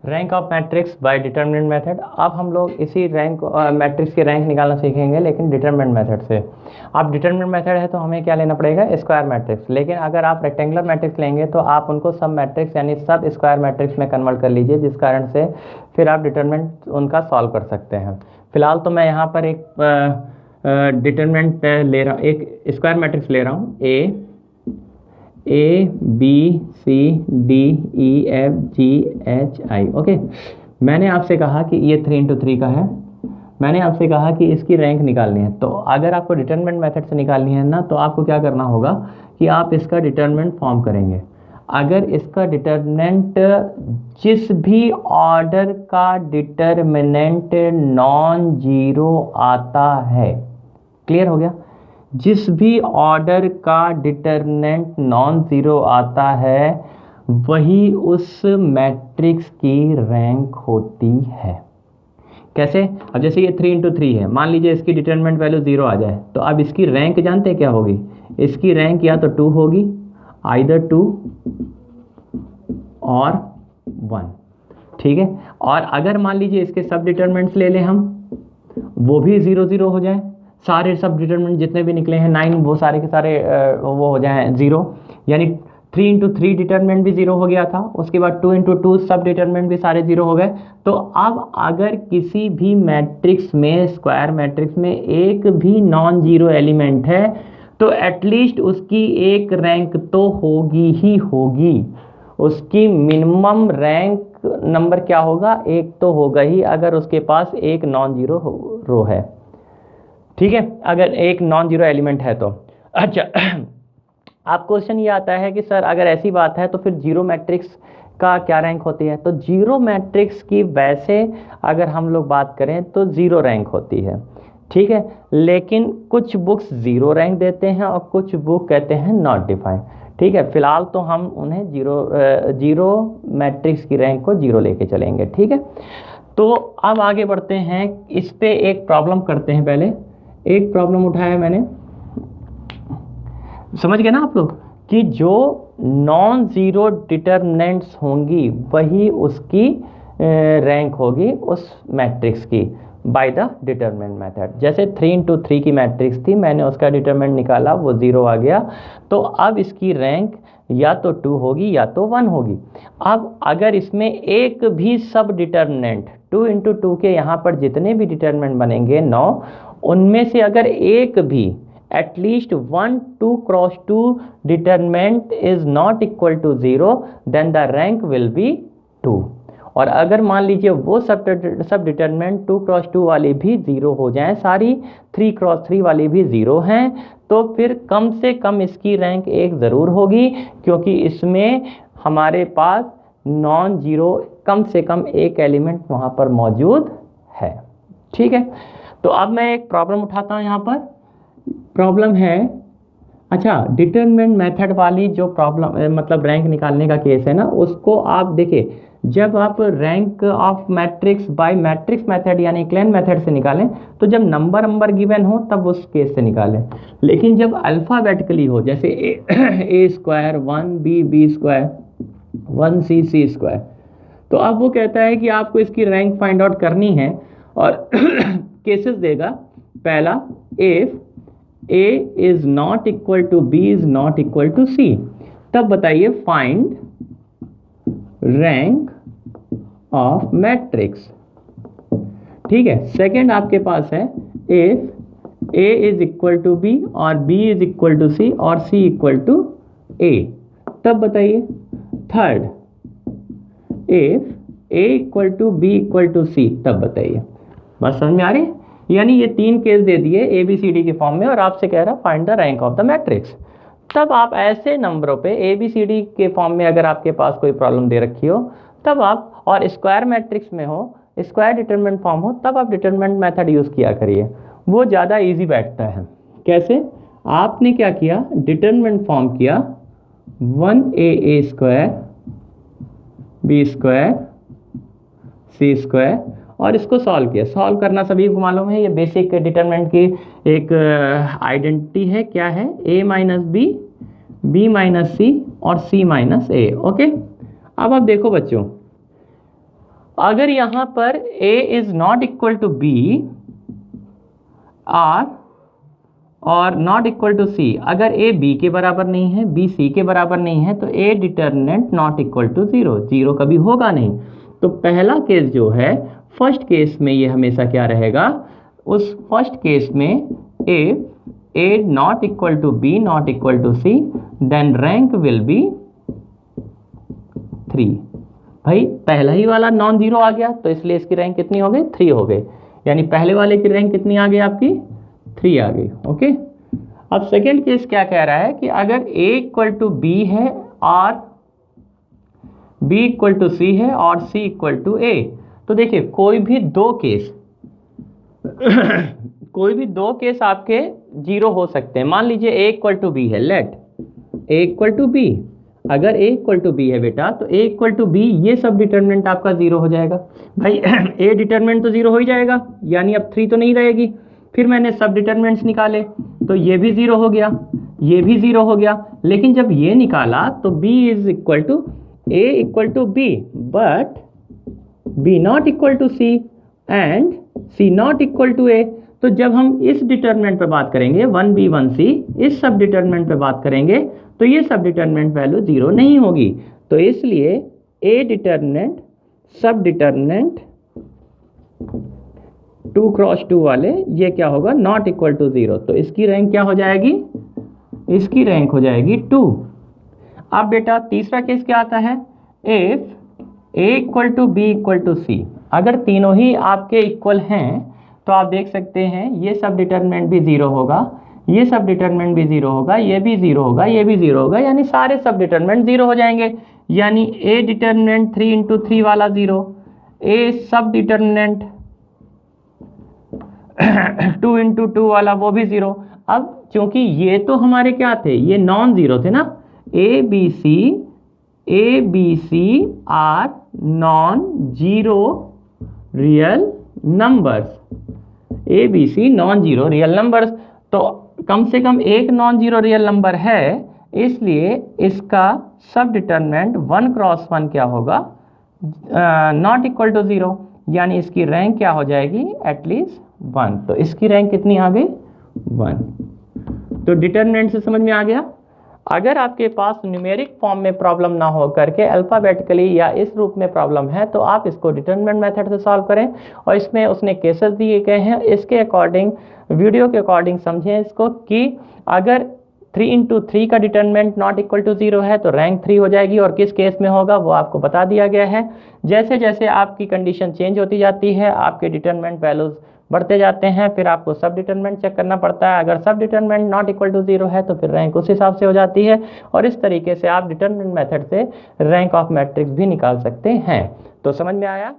Rank of matrix bye determinant method. अब हम लोग इसी रैंक मैट्रिक्स की रैंक निकालना सीखेंगे, लेकिन डिटरमिनेंट मेथड से। अब डिटरमिनेंट मेथड है तो हमें क्या लेना पड़ेगा, स्क्वायर मैट्रिक्स। लेकिन अगर आप रेक्टेंगुलर मैट्रिक्स लेंगे तो आप उनको सब मैट्रिक्स यानी सब स्क्वायर मैट्रिक्स में कन्वर्ट कर लीजिए, जिस कारण से फिर आप डिटरमिनेंट उनका सॉल्व कर सकते हैं। फिलहाल तो मैं यहाँ पर एक डिटरमिनेंट ले रहा हूँ, एक स्क्वायर मैट्रिक्स ले रहा हूँ, A B C D E F G H I. Okay, मैंने आपसे कहा कि ये 3 into 3 का है। मैंने आपसे कहा कि इसकी रैंक निकालनी है। तो अगर आपको डिटरमिनेंट मेथड से निकालनी है ना, तो आपको क्या करना होगा कि आप इसका डिटरमिनेंट फॉर्म करेंगे। अगर इसका डिटरमिनेंट जिस भी ऑर्डर का डिटरमिनेंट नॉन जीरो आता है, क्लियर हो गया, जिस भी ऑर्डर का डिटरमिनेंट नॉन ज़ीरो आता है वही उस मैट्रिक्स की रैंक होती है। कैसे? अब जैसे ये 3 into 3 है, मान लीजिए इसकी डिटरमिनेंट वैल्यू 0 आ जाए, तो अब इसकी रैंक जानते हैं क्या होगी? इसकी रैंक या तो 2 होगी, आइदर 2 और 1, ठीक है। और अगर मान लीजिए इसके सब डिटरमिनेंट्स ले लें हम, वो भी 0 0 हो जाए, सारे सब डिटरमिनेंट जितने भी निकले हैं 9, वो सारे के सारे वो हो जाए 0, यानी 3 into 3 डिटरमिनेंट भी 0 हो गया था। उसके बाद 2 into 2 सब डिटरमिनेंट भी सारे 0 हो गए। तो अब अगर किसी भी मैट्रिक्स में, स्क्वायर मैट्रिक्स में एक भी नॉन जीरो एलिमेंट है, तो एटलीस्ट उसकी एक रैंक तो होगी ही होगी। उसकी मिनिमम रैंक नंबर क्या होगा? एक तो होगा ही, अगर उसके पास एक नॉन जीरो रो है, ठीक है, अगर एक नॉन जीरो एलिमेंट है तो। अच्छा, आप क्वेश्चन ये आता है कि सर अगर ऐसी बात है तो फिर जीरो मैट्रिक्स का क्या रैंक होती है? तो जीरो मैट्रिक्स की वैसे अगर हम लोग बात करें तो जीरो रैंक होती है, ठीक है। लेकिन कुछ बुक्स जीरो रैंक देते हैं और कुछ बुक कहते हैं नॉट डिफाइंड, ठीक है। फिलहाल तो हम उन्हें जीरो मैट्रिक्स की रैंक को जीरो लेके चलेंगे, ठीक है। तो अब आगे बढ़ते हैं, इस पे एक प्रॉब्लम करते हैं। पहले एक प्रॉब्लम उठाया मैंने, समझ गए ना आप लोग, कि जो नॉन जीरो डिटरमिनेंट्स होंगी वही उसकी रैंक होगी उस मैट्रिक्स की बाय द डिटरमिनेंट मेथड। जैसे 3 into 3 की मैट्रिक्स थी, मैंने उसका डिटरमिनेंट निकाला, वो 0 आ गया, तो अब इसकी रैंक या तो 2 होगी या तो 1 होगी। अब अगर इसमें एक भी सब डिटरमिनेंट 2 into 2 के यहाँ पर जितने भी डिटरमिनेंट बनेंगे 9, उनमें से अगर एक भी at least 1 2 cross 2 determinant is not equal to 0, then the rank will be 2। और अगर मान लीजिए वो सब डिटरमिनेंट 2 cross 2 वाली भी 0 हो जाएं, सारी 3 cross 3 वाली भी 0 हैं, तो फिर कम से कम इसकी रैंक 1 ज़रूर होगी, क्योंकि इसमें हमारे पास नॉन जीरो कम से कम एक एलिमेंट वहाँ पर मौजूद है, ठीक है। तो अब मैं एक प्रॉब्लम उठाता हूँ। यहाँ पर प्रॉब्लम है, अच्छा, डिटरमिनेंट मेथड वाली जो प्रॉब्लम मतलब रैंक निकालने का केस है ना, उसको आप देखिए, जब आप rank of matrix bye matrix method यानी क्लेन मेथड से निकालें तो जब नंबर गिवन हो तब उस केस से निकालें। लेकिन जब अल्फ़ाबेटिकली हो, जैसे a square 1b b square 1c c square, तो अब वो कहता है कि आपको इसकी रैंक फाइंड आउट करनी है और केसेस देगा। पहला, if a is not equal to b is not equal to c, तब बताइए फाइंड रैंक ऑफ मैट्रिक्स, ठीक है। सेकंड आपके पास है if a is equal to b और b is equal to c और c equal to a, तब बताइए third, if a equal to b equal to c, तब बताइए। बस समझ में आ रही है? यानी ये 3 केस दे दिए ABCD के फॉर्म में और आपसे कह रहा find the rank of the matrix. तब आप ऐसे नंबरों पे ABCD के फॉर्म में अगर आपके पास कोई प्रॉब्लम दे रखी हो, तब आप, और स्क्वायर मैट्रिक्स में हो, स्क्वायर डिटरमिनेंट फॉर्म हो, तब आप डिटरमिनेंट मेथड यूज़ किया करिए, वो ज़्यादा ईजी बैठता है। कैसे? आपने क्या किया, डिटरमिनेंट फॉर्म किया 1a square b square c square और इसको सॉल्व किया। सॉल्व करना सभी को मालूम है, ये बेसिक डिटरमिनेंट की एक आइडेंटिटी है। क्या है? a minus B, b minus C और c माइनस ए। ओके, अब आप देखो बच्चों, अगर यहाँ पर A is not equal to B और नॉट इक्वल टू C, अगर A B के बराबर नहीं है, B C के बराबर नहीं है, तो A determinant not equal to 0, 0 कभी होगा नहीं। तो पहला केस जो है, फर्स्ट केस में ये हमेशा क्या रहेगा, उस फर्स्ट केस में A not equal to B not equal to C, then rank will be 3। भाई पहला ही वाला नॉन जीरो आ गया, तो इसलिए इसकी रैंक कितनी हो गई, 3 हो गई। यानी पहले वाले की रैंक कितनी आ गई आपकी, 3 आ गई। ओके, अब सेकेंड केस क्या कह रहा है कि अगर A इक्वल टू B है और B इक्वल टू C है और C इक्वल टू A, तो देखिए कोई भी दो केस कोई भी दो केस आपके जीरो हो सकते हैं। मान लीजिए A इक्वल टू B है, let A equal to B, अगर A इक्वल टू B है बेटा, तो A इक्वल टू B ये सब डिटर्मिनेंट आपका जीरो हो जाएगा। भाई A डिटर्मिनेंट तो जीरो हो ही जाएगा, यानी अब 3 तो नहीं रहेगी। फिर मैंने सब डिटर्मिनेंट्स निकाले, तो ये भी जीरो हो गया, ये भी जीरो हो गया। लेकिन जब ये निकाला तो B is equal to A equal to B, but B not equal to C and C not equal to A। तो जब हम इस डिटर्मिनेंट पे बात करेंगे 1B 1C, इस सब डिटर्मिनेंट पे बात करेंगे, तो ये सब डिटर्मिनेंट वैल्यू जीरो नहीं होगी। तो इसलिए A डिटर्मिनेंट सब डिटर्मिनेंट 2 क्रॉस 2 वाले ये क्या होगा, नॉट इक्वल टू 0। तो इसकी रैंक क्या हो जाएगी, इसकी रैंक हो जाएगी 2। अब बेटा तीसरा केस क्या आता है, if A equal to B equal to C, अगर तीनों ही आपके इक्वल हैं, तो आप देख सकते हैं ये सब डिटर्मिनेंट भी जीरो होगा, ये सब डिटर्मिनेंट भी जीरो होगा, ये भी जीरो होगा, ये भी जीरो होगा, यानी सारे सब डिटर्मिनेंट जीरो हो जाएंगे। यानी A डिटर्मिनेंट 3 इंटू 3 वाला जीरो, A सब डिटर्मिनेंट 2 इंटू 2 वाला वो भी जीरो। अब क्योंकि ये तो हमारे क्या थे, ये नॉन जीरो थे ना, A B C are non zero real numbers, A B C non zero real numbers. तो कम से कम एक नॉन जीरो रियल नंबर है, इसलिए इसका सब डिटर्मिनेंट 1 क्रॉस 1 क्या होगा, नॉट इक्वल टू 0, यानी इसकी रैंक क्या हो जाएगी, एटलीस्ट 1। तो इसकी रैंक कितनी आ गई, 1। तो डिटर्मिनेंट से समझ में आ गया। अगर आपके पास न्यूमेरिक फॉर्म में प्रॉब्लम ना हो करके अल्फ़ाबेटिकली या इस रूप में प्रॉब्लम है, तो आप इसको डिटर्मिनेंट मेथड से सॉल्व करें, और इसमें उसने केसेस दिए गए हैं, इसके अकॉर्डिंग वीडियो के अकॉर्डिंग समझें इसको कि अगर 3 इंटू 3 का डिटर्मिनेंट नॉट इक्वल टू 0 है तो रैंक 3 हो जाएगी, और किस केस में होगा वो आपको बता दिया गया है। जैसे जैसे आपकी कंडीशन चेंज होती जाती है, आपके डिटर्मिनेंट वैल्यूज बढ़ते जाते हैं, फिर आपको सब डिटर्मिनेंट चेक करना पड़ता है। अगर सब डिटर्मिनेंट नॉट इक्वल टू 0 है तो फिर रैंक उस हिसाब से हो जाती है, और इस तरीके से आप डिटर्मिनेंट मेथड से रैंक ऑफ मैट्रिक्स भी निकाल सकते हैं। तो समझ में आया।